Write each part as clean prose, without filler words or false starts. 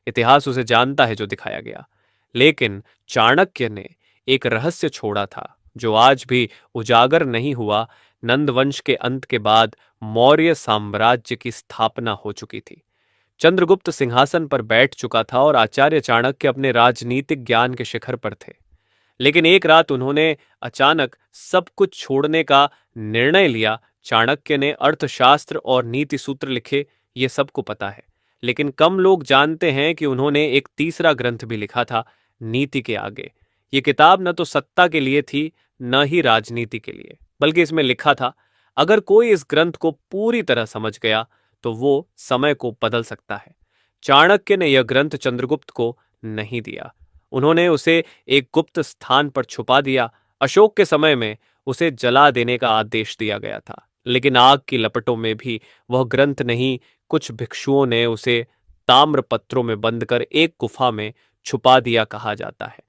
इतिहास उसे जानता है जो दिखाया गया। लेकिन चाणक्य ने एक रहस्य छोड़ा था जो आज भी उजागर नहीं हुआ। नंदवंश के अंत के बाद मौर्य साम्राज्य की स्थापना हो चुकी थी। चंद्रगुप्त सिंहासन पर बैठ चुका था और आचार्य चाणक्य अपने राजनीतिक ज्ञान के शिखर पर थे। लेकिन एक रात उन्होंने अचानक सब कुछ छोड़ने का निर्णय लिया। चाणक्य ने अर्थशास्त्र और नीति सूत्र लिखे, ये सबको पता है। लेकिन कम लोग जानते हैं कि उन्होंने एक तीसरा ग्रंथ भी लिखा था, नीति के आगे। ये किताब न तो सत्ता के लिए थी, न ही राजनीति के लिए, बल्कि इसमें लिखा था, अगर कोई इस ग्रंथ को पूरी तरह समझ गया तो वो समय को बदल सकता है। चाणक्य ने यह ग्रंथ चंद्रगुप्त को नहीं दिया। उन्होंने उसे एक गुप्त स्थान पर छुपा दिया। अशोक के समय में उसे जला देने का आदेश दिया गया था। लेकिन आग की लपटों में भी वह ग्रंथ नहीं, कुछ भिक्षुओं ने उसे ताम्र पत्रों में बंद कर एक गुफा में छुपा दिया कहा जाता है।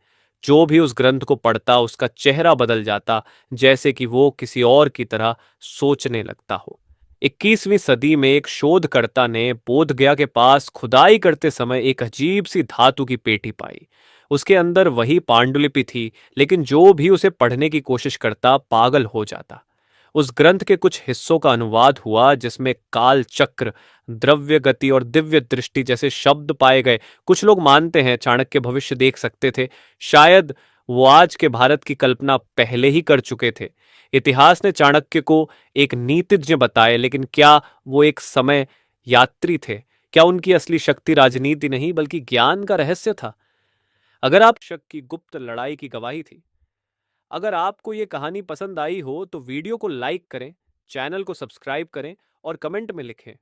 जो भी उस ग्रंथ को पढ़ता उसका चेहरा बदल जाता, जैसे कि वो किसी और की तरह सोचने लगता हो। 21वीं सदी में एक शोधकर्ता ने बोधगया के पास खुदाई करते समय एक अजीब सी धातु की पेटी पाई। उसके अंदर वही पांडुलिपि थी, लेकिन जो भी उसे पढ़ने की कोशिश करता पागल हो जाता। उस ग्रंथ के कुछ हिस्सों का अनुवाद हुआ जिसमें काल चक्र, द्रव्य गति और दिव्य दृष्टि जैसे शब्द पाए गए। कुछ लोग मानते हैं चाणक्य भविष्य देख सकते थे। शायद वो आज के भारत की कल्पना पहले ही कर चुके थे। इतिहास ने चाणक्य को एक नीतिज्ञ बताए, लेकिन क्या वो एक समय यात्री थे? क्या उनकी असली शक्ति राजनीति नहीं बल्कि ज्ञान का रहस्य था? अगर आप शक की गुप्त लड़ाई की गवाही थी। अगर आपको ये कहानी पसंद आई हो तो वीडियो को लाइक करें, चैनल को सब्सक्राइब करें और कमेंट में लिखें